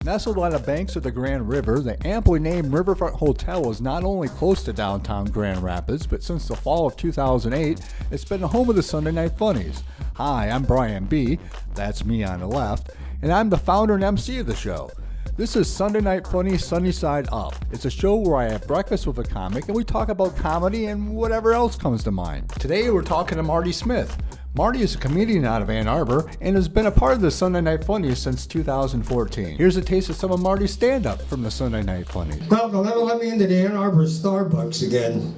Nestled on the banks of the Grand River, the aptly named Riverfront Hotel is not only close to downtown Grand Rapids, but since the fall of 2008, it's been the home of the Sunday Night Funnies. Hi, I'm Brian B., that's me on the left, and I'm the founder and MC of the show. This is Sunday Night Funnies Sunny Side Up. It's a show where I have breakfast with a comic and we talk about comedy and whatever else comes to mind. Today we're talking to Marty Smith. Marty is a comedian out of Ann Arbor and has been a part of the Sunday Night Funnies since 2014. Here's a taste of some of Marty's stand-up from the Sunday Night Funnies. Well, they'll never let me into the Ann Arbor Starbucks again.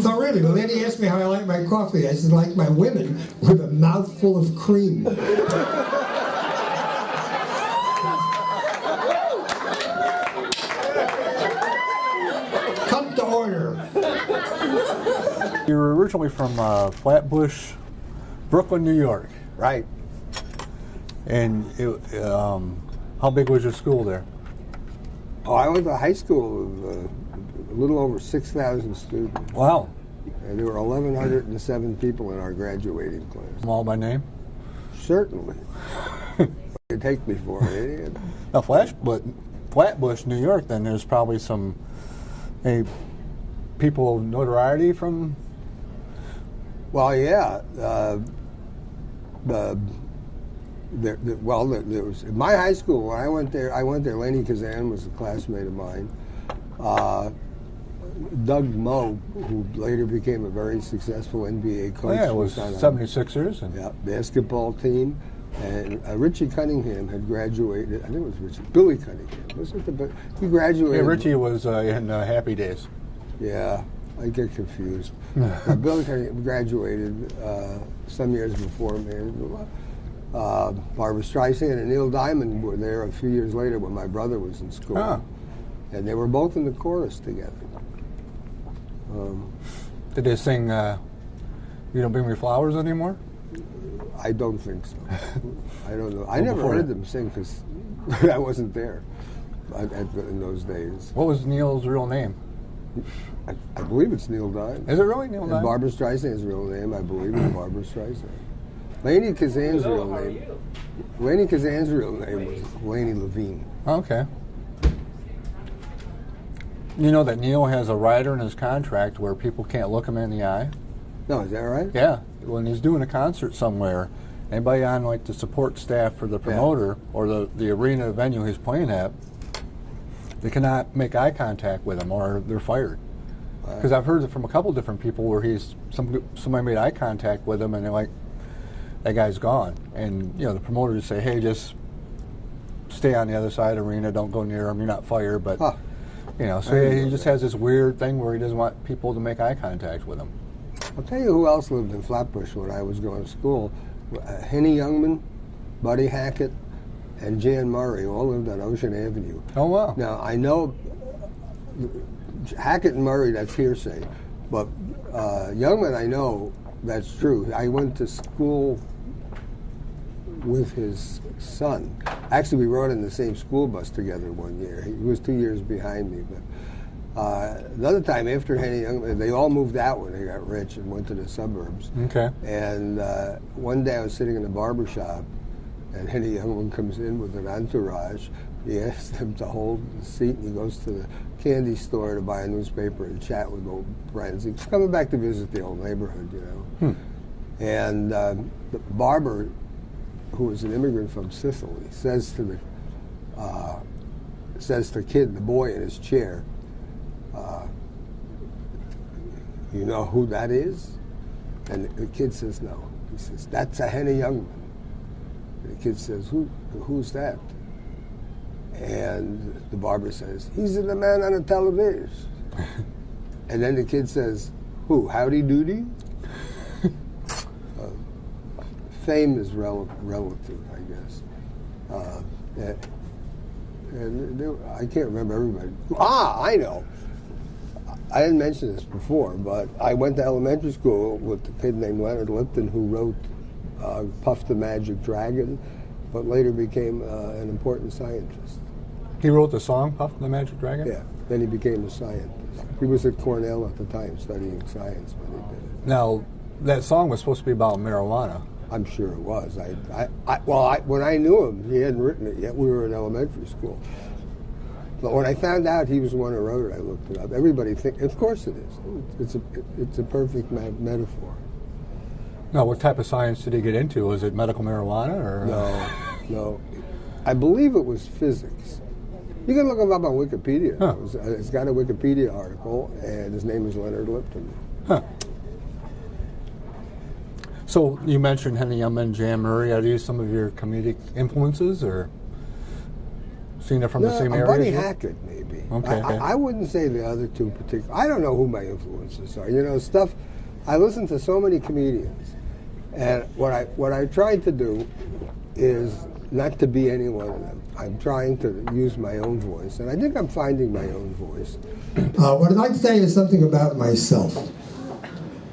No, really, the lady asked me how I like my coffee. I said, like my women with a mouthful of cream. Come to order. You were originally from Flatbush, Brooklyn, New York. Right. And how big was your school there? Oh, I went to high school with a little over 6,000 students. Wow. And there were 1,107 people in our graduating class. Them all by name? Certainly. You take me for an idiot. Now, Flatbush, New York, then there's probably some people of notoriety from... Well, yeah. There was in my high school when I went there. Lenny Kazan was a classmate of mine. Doug Moe, who later became a very successful NBA coach. Yeah, it was 76ers. And yeah, basketball team. And Richie Cunningham had graduated. I think it was Richie. Billy Cunningham. He graduated. Yeah, Richie was in Happy Days. Yeah, I get confused. Billy Cunningham graduated some years before me. Barbara Streisand and Neil Diamond were there a few years later when my brother was in school. Huh. And they were both in the chorus together. Did they sing You Don't Bring Me Flowers anymore? I don't think so. I don't know. I never heard them sing because I wasn't there in those days. What was Neil's real name? I believe it's Neil Diamond. Is it really Neil Diamond? And Barbara Streisand's real name, I believe, is Barbara Streisand. Lenny Kazan's real name. Lenny Kazan's real name was Laney Levine. Okay. You know that Neil has a rider in his contract where people can't look him in the eye? No, is that right? Yeah. When he's doing a concert somewhere, anybody on like the support staff for the promoter or the arena venue he's playing at, they cannot make eye contact with him or they're fired. Because I've heard it from a couple different people where somebody made eye contact with him and they're like, that guy's gone. And the promoters say, hey, just stay on the other side of the arena, don't go near him, you're not fired. But so he just has this weird thing where he doesn't want people to make eye contact with him. I'll tell you who else lived in Flatbush when I was going to school. Henny Youngman, Buddy Hackett, and Jan Murray all lived on Ocean Avenue. Oh, wow. Now, I know Hackett and Murray, that's hearsay. But Youngman, I know that's true. I went to school with his son. Actually, we rode in the same school bus together one year. He was 2 years behind me. But another time after Henny Youngman, they all moved out when they got rich and went to the suburbs. Okay. And one day I was sitting in a barber shop, and Henny Youngman comes in with an entourage. He asked him to hold the seat, and he goes to the candy store to buy a newspaper and chat with old friends. He's coming back to visit the old neighborhood, And the barber, who was an immigrant from Sicily, says to the kid, the boy in his chair, you know who that is? And the kid says no. He says, that's a Henny Youngman. And the kid says, who's that? And the barber says, he's the man on the television. And then the kid says, who, Howdy Doody? Fame is relative, I guess. I can't remember everybody. I know. I didn't mention this before, but I went to elementary school with a kid named Leonard Lipton who wrote Puff the Magic Dragon, but later became an important scientist. He wrote the song, Puff the Magic Dragon? Yeah, then he became a scientist. He was at Cornell at the time studying science when he did it. Now, that song was supposed to be about marijuana. I'm sure it was. When I knew him, he hadn't written it yet. We were in elementary school. But when I found out he was the one who wrote it, I looked it up. Everybody thinks, of course it is. It's a perfect metaphor. Now, what type of science did he get into? Was it medical marijuana or? No. I believe it was physics. You can look him up on Wikipedia. Huh. It's got a Wikipedia article, and his name is Leonard Lipton. Huh. So you mentioned Henny Youngman and Jan Murray. Are these some of your comedic influences, or seen it from the same area? Buddy Hackett, maybe. Okay. I wouldn't say the other two particular. I don't know who my influences are. You know, stuff. I listen to so many comedians, and what I tried to do is not to be any one of them. I'm trying to use my own voice, and I think I'm finding my own voice. What I'd like to say is something about myself.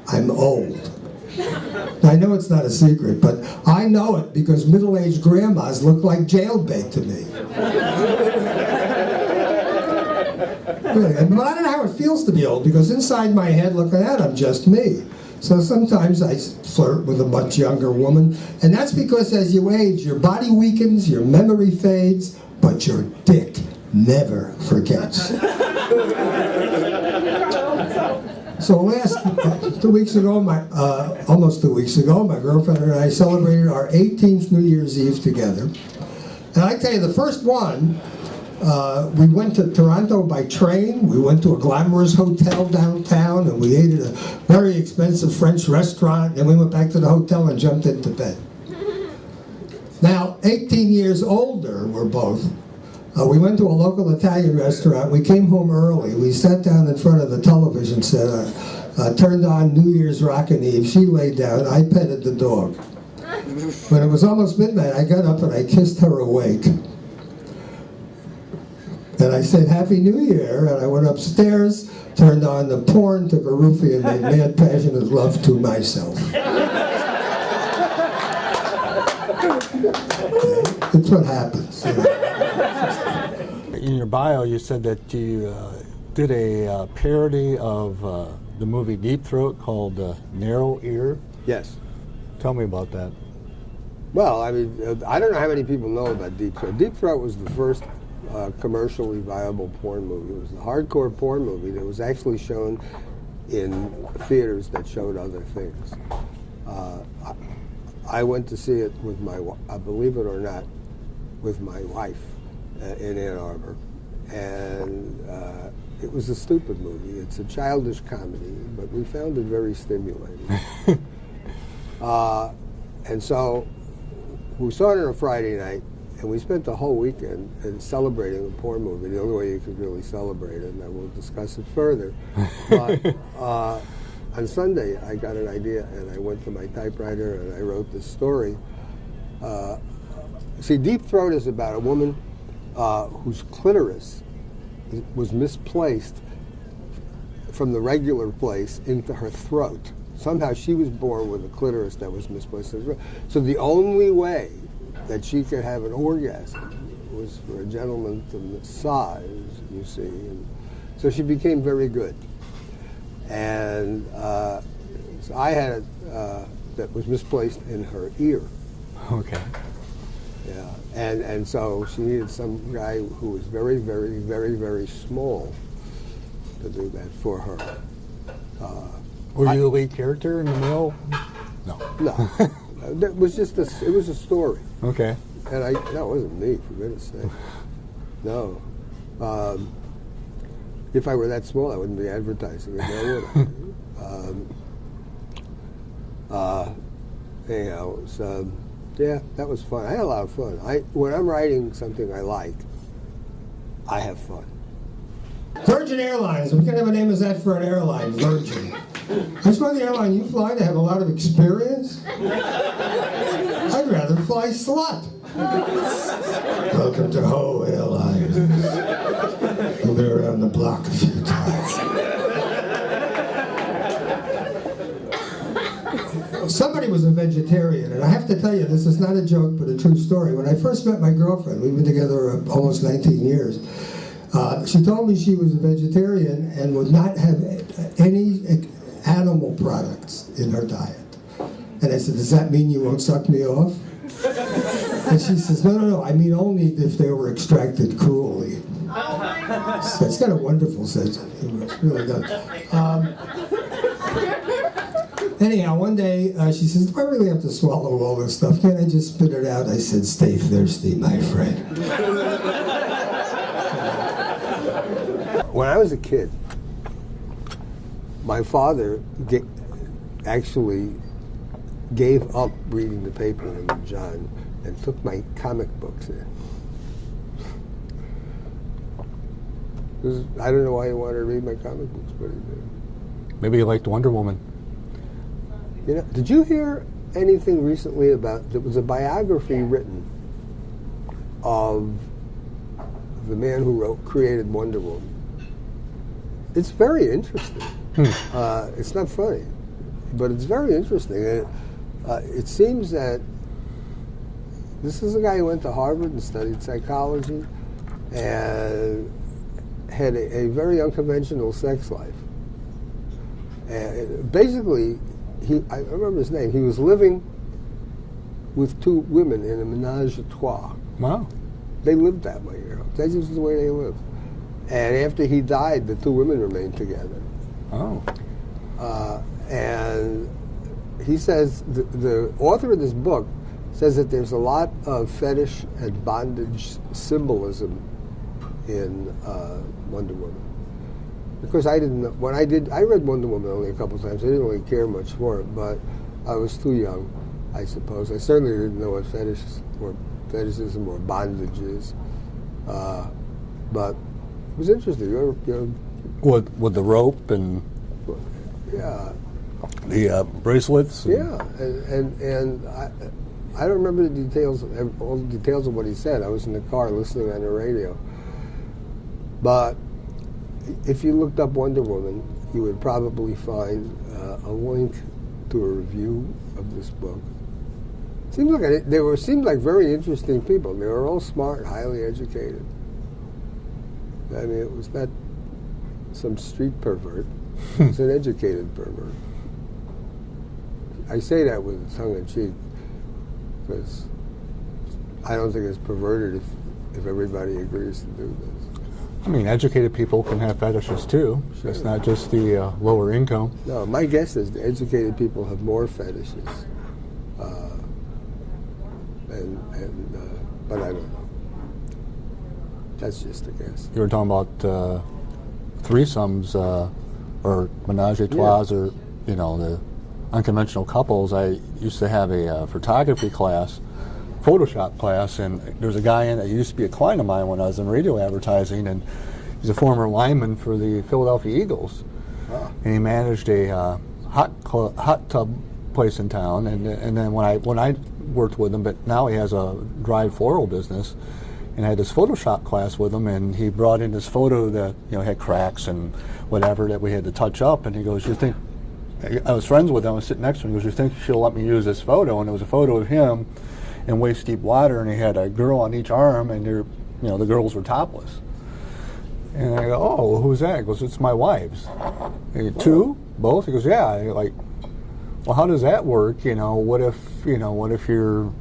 I'm old. I know it's not a secret, but I know it because middle-aged grandmas look like jailbait to me. Really, but I don't know how it feels to be old, because inside my head, looking at it, I'm just me. So sometimes I flirt with a much younger woman, and that's because as you age, your body weakens, your memory fades, but your dick never forgets. So almost 2 weeks ago, my girlfriend and I celebrated our 18th New Year's Eve together. And I tell you, the first one, we went to Toronto by train. We went to a glamorous hotel downtown, and we ate at a very expensive French restaurant, and we went back to the hotel and jumped into bed. Now, 18 years older, we're both. We went to a local Italian restaurant. We came home early. We sat down in front of the television set, turned on New Year's Rockin' Eve. She laid down. I petted the dog. When it was almost midnight, I got up and I kissed her awake. And I said, Happy New Year. And I went upstairs, turned on the porn, took a roofie, and made mad passionate love to myself. It's what happens. You know. In your bio, you said that you did a parody of the movie Deep Throat called Narrow Ear. Yes. Tell me about that. Well, I mean, I don't know how many people know about Deep Throat. Deep Throat was the first commercially viable porn movie. It was a hardcore porn movie that was actually shown in theaters that showed other things. I went to see it with believe it or not, with my wife in Ann Arbor, and it was a stupid movie. It's a childish comedy, but we found it very stimulating. And so we saw it on a Friday night, and we spent the whole weekend celebrating a porn movie, the only way you could really celebrate it, and I will discuss it further. But on Sunday, I got an idea, and I went to my typewriter, and I wrote this story. See, Deep Throat is about a woman whose clitoris was misplaced from the regular place into her throat. Somehow she was born with a clitoris that was misplaced in her throat. So the only way that she could have an orgasm was for a gentleman to massage, you see. And so she became very good. And so I had it that was misplaced in her ear. Okay. Yeah, and so she needed some guy who was very, very, very, very small to do that for her. Were you the lead character in the male? No. No, it was just it was a story. Okay. And that wasn't me, for goodness sake. No. If I were that small, I wouldn't be advertising it, now would I? Anyhow, it was, yeah, that was fun. I had a lot of fun. When I'm writing something I like, I have fun. Virgin Airlines. What kind of a name is that for an airline? Virgin. That's why the airline you fly to have a lot of experience. I'd rather fly slut. Welcome to Ho Airlines. I've been around the block a few times. Somebody was a vegetarian, and I have to tell you, this is not a joke, but a true story. When I first met my girlfriend, we've been together almost 19 years, she told me she was a vegetarian and would not have any animal products in her diet. And I said, does that mean you won't suck me off? And she says, no, I mean only if they were extracted cruelly. Oh my God. So it's got a wonderful sense of humor. It really does. Anyhow, one day she says, do I really have to swallow all this stuff? Can't I just spit it out? I said, stay thirsty, my friend. When I was a kid, my father actually gave up reading the paper in John and took my comic books in. I don't know why he wanted to read my comic books, but he did. Maybe you liked Wonder Woman. You know, did you hear anything recently about, there was a biography written of the man who created Wonder Woman. It's very interesting. It's not funny, but it's very interesting. It seems that this is a guy who went to Harvard and studied psychology and had a very unconventional sex life. And basically, I remember his name, he was living with two women in a menage a trois. Wow. They lived that way, you know. That's just the way they lived. And after he died, the two women remained together. Oh. And he says, the author of this book says that there's a lot of fetish and bondage symbolism in Wonder Woman. Because I didn't know, when I read Wonder Woman only a couple times. I didn't really care much for it, but I was too young, I suppose. I certainly didn't know what fetishism or bondage is. But it was interesting. With the rope and Yeah. the bracelets? Yeah, and I don't remember the details, all the details of what he said. I was in the car listening on the radio. But if you looked up Wonder Woman, you would probably find a link to a review of this book. Seemed like very interesting people. They were all smart, highly educated. I mean, it was not some street pervert. It was an educated pervert. I say that with tongue in cheek because I don't think it's perverted if everybody agrees to do this. I mean, educated people can have fetishes too. Sure. It's not just the lower income. No, my guess is the educated people have more fetishes. But I don't know. That's just a guess. You were talking about threesomes or menage a trois, or the unconventional couples. I used to have a photography class, Photoshop class, and there was a guy in it. He used to be a client of mine when I was in radio advertising, and he's a former lineman for the Philadelphia Eagles. Ah. And he managed a hot tub place in town, and then when I worked with him, but now he has a dried floral business, and I had this Photoshop class with him, and he brought in this photo that had cracks and whatever that we had to touch up, and he goes, "You think?" I was friends with him. I was sitting next to him. He goes, "You think she'll let me use this photo?" And it was a photo of him in waist deep water, and he had a girl on each arm, and the girls were topless. And I go, "Oh, well, who's that?" He goes, "It's my wife's." And go, "Two? Both?" He goes, "Yeah." And you're like, well, how does that work? What if you're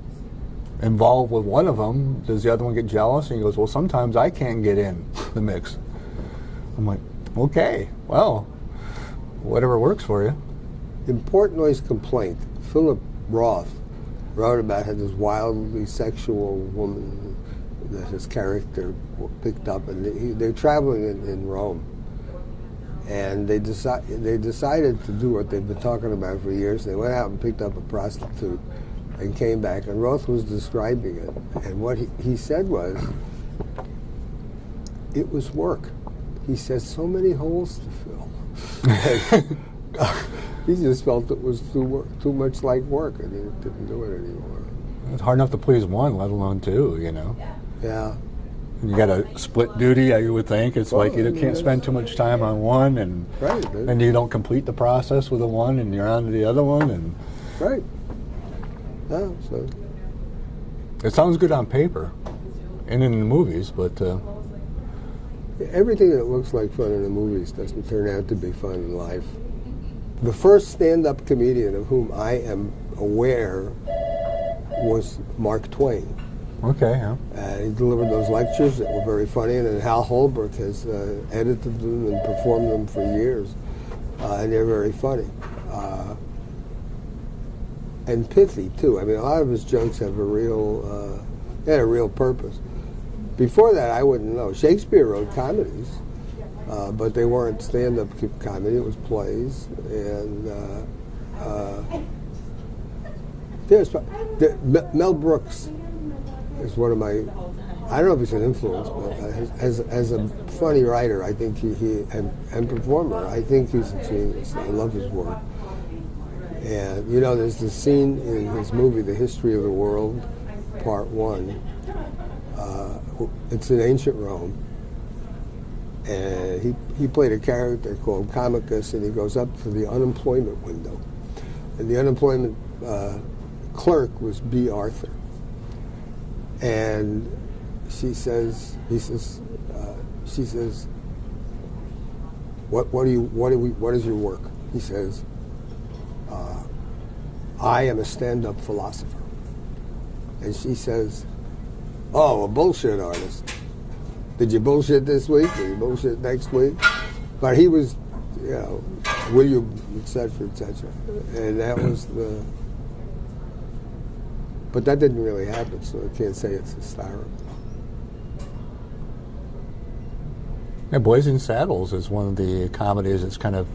involved with one of them? Does the other one get jealous? And he goes, "Well, sometimes I can't get in the mix." I'm like, okay, well, whatever works for you. In Portnoy's complaint, Philip Roth wrote about how this wildly sexual woman that his character picked up, and they're traveling in Rome, and they decided to do what they've been talking about for years. They went out and picked up a prostitute and came back, and Roth was describing it, and what he said was, it was work. He said, so many holes to fill. He just felt it was too much like work, and he didn't do it anymore. It's hard enough to please one, let alone two, Yeah. You got a split duty, you would think. It's like you can't spend too much time on one, and Right. and you don't complete the process with the one, and you're on to the other one, and Right. Yeah, so it sounds good on paper and in the movies, but everything that looks like fun in the movies doesn't turn out to be fun in life. The first stand-up comedian of whom I am aware was Mark Twain. Okay, yeah. He delivered those lectures that were very funny, and then Hal Holbrook has edited them and performed them for years, and they're very funny. And pithy, too. I mean, a lot of his jokes have a real, had a real purpose. Before that, I wouldn't know. Shakespeare wrote comedies, but they weren't stand-up comedy. It was plays, and Mel Brooks is one of my, I don't know if he's an influence, but as a funny writer, I think he and performer, I think he's a genius. I love his work. And, you know, there's this scene in his movie, The History of the World, Part 1. It's in ancient Rome. And he played a character called Comicus, and he goes up to the unemployment window. And the unemployment clerk was B. Arthur. And she says, what is your work? He says, I am a stand-up philosopher. And she says, oh, a bullshit artist. Did you bullshit this week? Did you bullshit next week? But he was, you know, William, et cetera, et cetera. And that was the... But that didn't really happen, so I can't say it's historical. Yeah, Blazing Saddles is one of the comedies that's kind of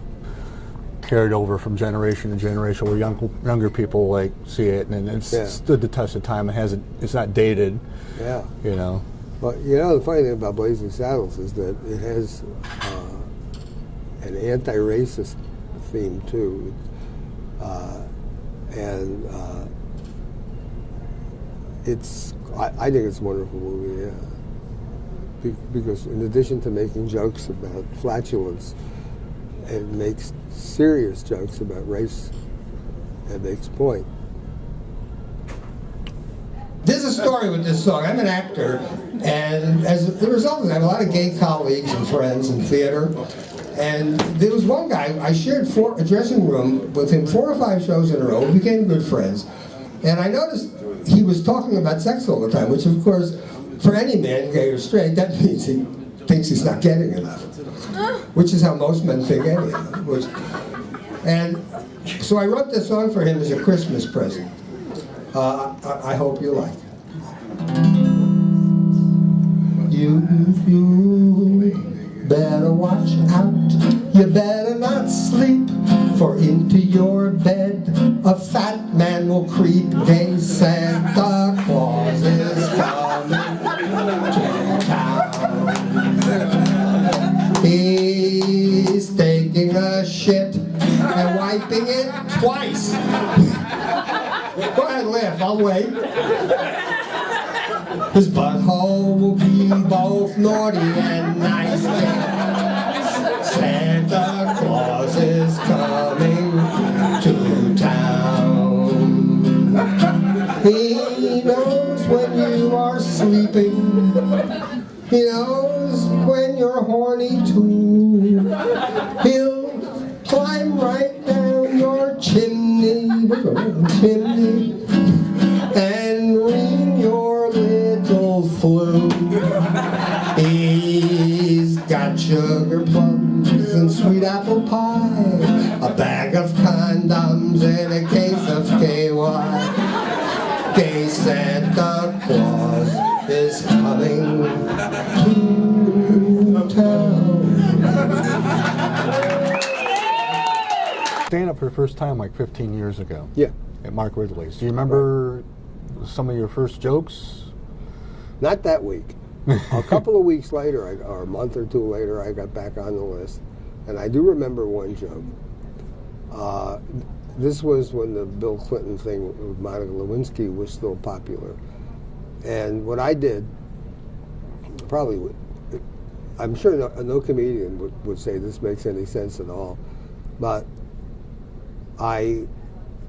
carried over from generation to generation, where younger people like see it, and it's stood the test of time. It's not dated. Yeah. You know. But you know, the funny thing about Blazing Saddles is that it has an anti-racist theme too, and I think it's a wonderful movie. Because in addition to making jokes about flatulence, it makes serious jokes about race and makes point. There's a story with this song. I'm an actor, and as a result of that, I have a lot of gay colleagues and friends in theater. And there was one guy, I shared a dressing room with him 4 or 5 shows in a row. We became good friends. And I noticed he was talking about sex all the time, which of course, for any man, gay or straight, that means he thinks he's not getting enough. Which is how most men think anyhow. And so I wrote this song for him as a Christmas present. I hope you like it. You better watch out, you better not sleep, for into your bed a fat man will creep. Gay Santa Claus is coming to town. He's taking a shit and wiping it twice. Go ahead, laugh, I'll wait. His butthole will be both naughty and nice. Santa Claus is coming to town. He knows when you are sleeping. He knows when you're horny too. He'll climb right down your chimney, and ring your little flute. He's got sugar plums and sweet apple pie, a bag of condoms and a case of KY. Gay Santa Claus is coming to town. Stand up for the first time like 15 years ago. Yeah. At Mark Ridley's. Do you remember some of your first jokes? Not that week. A couple of weeks later, or a month or two later, I got back on the list. And I do remember one joke. This was when the Bill Clinton thing with Monica Lewinsky was still popular. And what I did, I'm sure no comedian would say this makes any sense at all, but I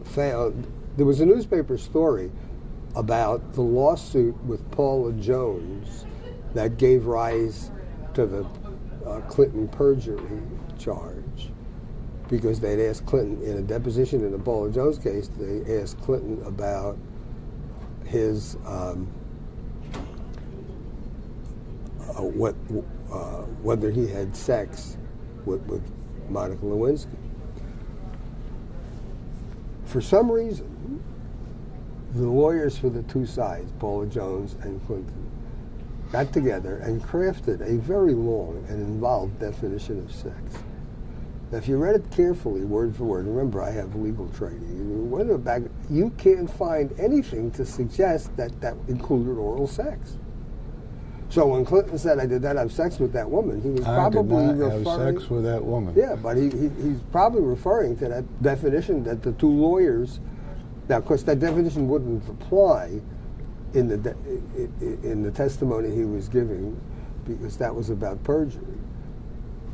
found there was a newspaper story about the lawsuit with Paula Jones that gave rise to the Clinton perjury charge. because they'd asked Clinton in a deposition in the Paula Jones case, they asked Clinton about his whether he had sex with Monica Lewinsky. For some reason, the lawyers for the two sides, Paula Jones and Clinton, got together and crafted a very long and involved definition of sex. Now, if you read it carefully, word for word, remember I have legal training, you can't find anything to suggest that that included oral sex. So when Clinton said, I did not have sex with that woman, he was probably I did not referring... have sex with that woman. Yeah, but he's probably referring to that definition that the two lawyers... Now, of course, that definition wouldn't apply in the testimony he was giving, because that was about perjury.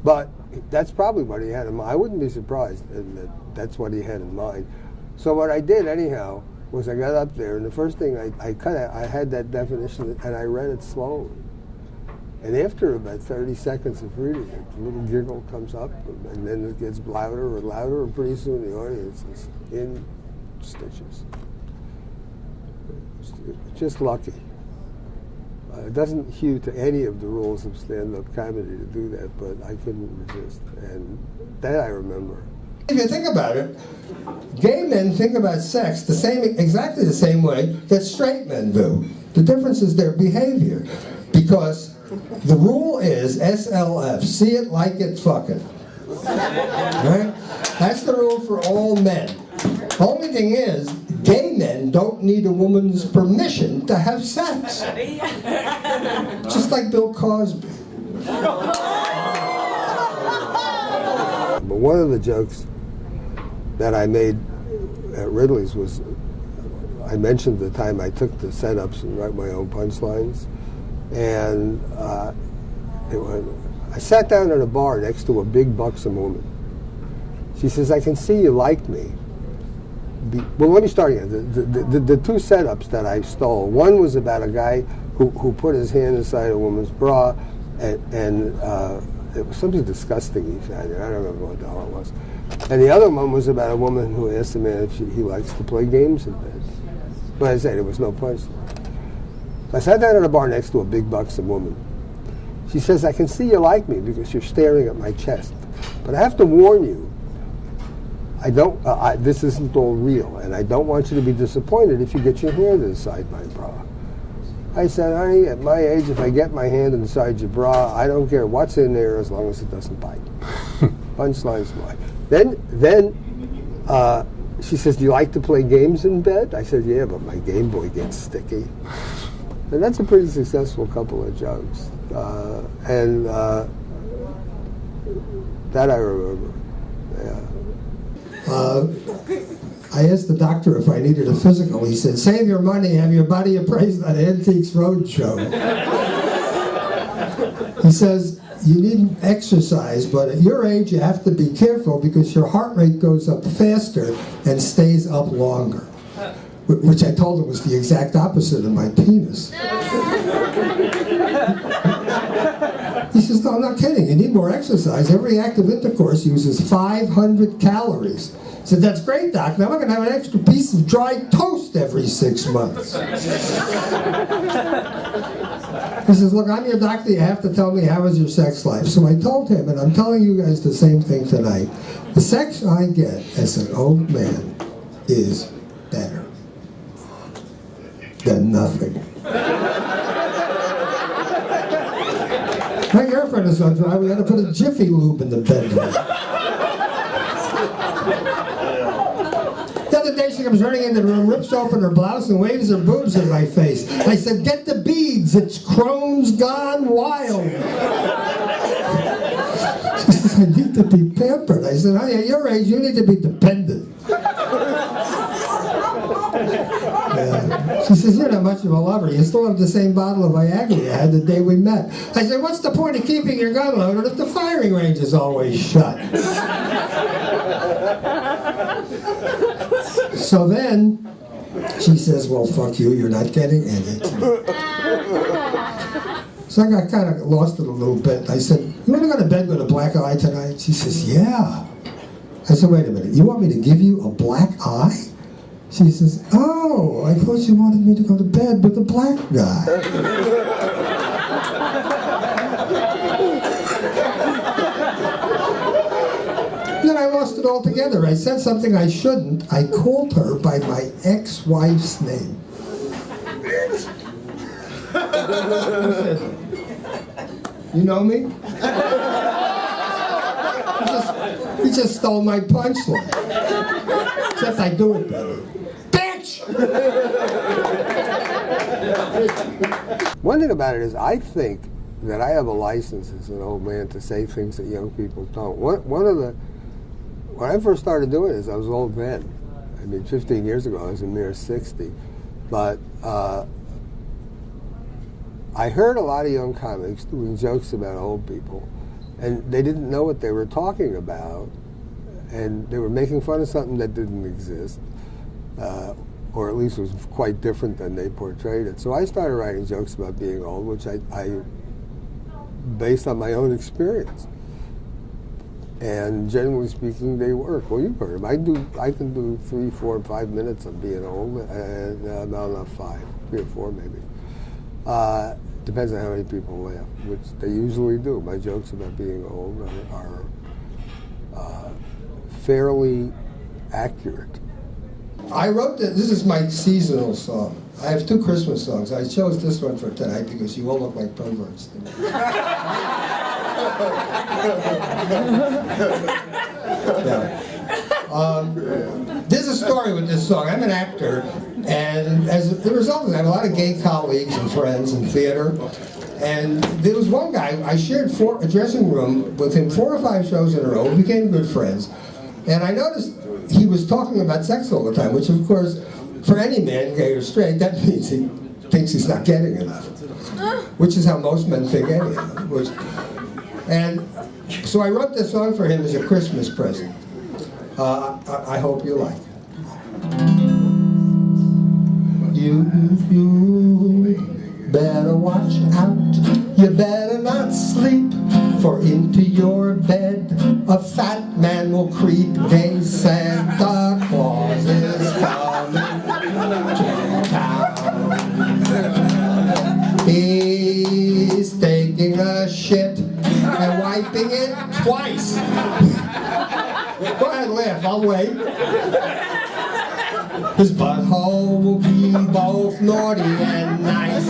But that's probably what he had in mind. I wouldn't be surprised that that's what he had in mind. So what I did anyhow was I got up there, and the first thing I had that definition, and I read it slowly. And after about 30 seconds of reading it, a little giggle comes up, and then it gets louder and louder, and pretty soon the audience is in stitches. Just lucky. It doesn't hew to any of the rules of stand-up comedy to do that, but I couldn't resist, and that I remember. If you think about it, gay men think about sex exactly the same way that straight men do. The difference is their behavior, because the rule is SLF, see it, like it, fuck it. Right? That's the rule for all men. Only thing is, gay men don't need a woman's permission to have sex. Just like Bill Cosby. But one of the jokes that I made at Ridley's was, I mentioned the time I took the setups and write my own punchlines, and I sat down at a bar next to a big buxom woman. She says, I can see you like me. Well, let me start again. The two setups that I stole, one was about a guy who put his hand inside a woman's bra, and it was something disgusting he found. I don't remember what the hell it was. And the other one was about a woman who asked a man if he likes to play games in bed. But I said there was no punchline. I sat down at a bar next to a big buxom woman. She says, I can see you like me because you're staring at my chest. But I have to warn you, this isn't all real, and I don't want you to be disappointed if you get your hand inside my bra. I said, honey, at my age, if I get my hand inside your bra, I don't care what's in there as long as it doesn't bite. Punchline smile. Then she says, do you like to play games in bed? I said, yeah, but my Game Boy gets sticky. And that's a pretty successful couple of jokes. That I remember. Yeah. I asked the doctor if I needed a physical. He said, save your money, have your body appraised on Antiques Roadshow. He says, you need exercise, but at your age you have to be careful because your heart rate goes up faster and stays up longer. Which I told him was the exact opposite of my penis. He says, no, I'm not kidding. You need more exercise. Every act of intercourse uses 500 calories. I said, that's great, Doc. Now I'm going to have an extra piece of dry toast every 6 months. He says, look, I'm your doctor. You have to tell me how is your sex life. So I told him, and I'm telling you guys the same thing tonight. The sex I get as an old man is better than nothing. My girlfriend is on trial. We had to put a Jiffy Lube in the bedroom. The other day she comes running into the room, rips open her blouse, and waves her boobs in my face. I said, get the beads. It's Crohn's gone wild. She says, I need to be pampered. I said, honey, at your age, you need to be dependent. She says, you're not much of a lover. You still have the same bottle of Viagra you had the day we met. I said, what's the point of keeping your gun loaded if the firing range is always shut? So then, she says, well, fuck you, you're not getting in it. So I got kind of lost it a little bit. I said, you want to go to bed with a black eye tonight? She says, yeah. I said, wait a minute, you want me to give you a black eye? She says, oh, I thought you wanted me to go to bed with a black guy. Then I lost it altogether. I said something I shouldn't. I called her by my ex-wife's name. I said, you know me? He just stole my punchline. Except I do it better. Bitch! One thing about it is I think that I have a license as an old man to say things that young people don't. When I first started doing this, I was old then. I mean, 15 years ago, I was a mere 60. But I heard a lot of young comics doing jokes about old people, and they didn't know what they were talking about, and they were making fun of something that didn't exist, or at least was quite different than they portrayed it. So I started writing jokes about being old, which I based on my own experience. And generally speaking, they work. Well, you've heard them. I can do 3, 4, 5 minutes of being old, and not 5, 3 or 4 maybe. Depends on how many people laugh, which they usually do. My jokes about being old are fairly accurate. I wrote this is my seasonal song. I have 2 Christmas songs. I chose this one for tonight because you all look like perverts to me. Yeah. There's a story with this song. I'm an actor, and as a result of that, I have a lot of gay colleagues and friends in theater. And there was one guy, I shared a dressing room with him 4 or 5 shows in a row. We became good friends. And I noticed he was talking about sex all the time, which of course, for any man, gay or straight, that means he thinks he's not getting enough. Which is how most men think anyway. And so I wrote this song for him as a Christmas present. I hope you like it. You better watch out, you better not sleep, for into your bed a fat man will creep. Gay Santa Claus is coming to town. He's taking a shit and wiping it twice. Go ahead, laugh, I'll wait. His butthole will be both naughty and nice.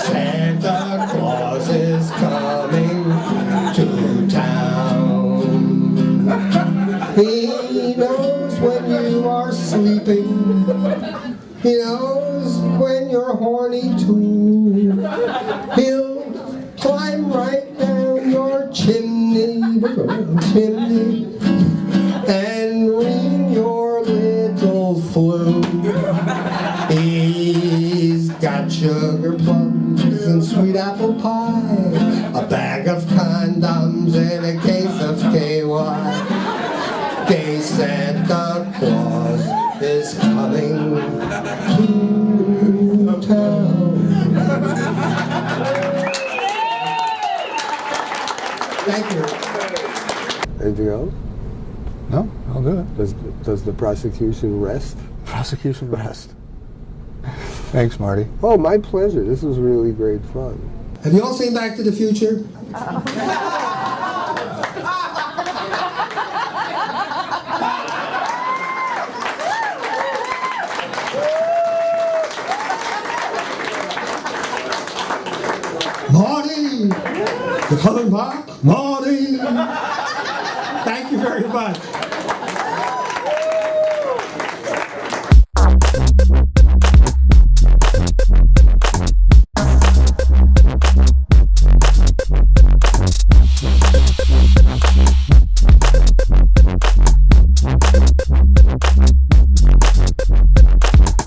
Santa Claus is coming to town. He knows when you are sleeping. He knows when you're horny too. He'll climb right down your chimney, and ring your little flue. He's got sugar plums and sweet apple pie, a bag of condoms and a case of KY. Gay Santa Claus is coming to town. Thank you. Anything else? No, I'll do it. Does the prosecution rest? Prosecution rest. Thanks, Marty. Oh, my pleasure. This was really great fun. Have you all seen Back to the Future? Marty! You're coming back? Marty! Thank you very much.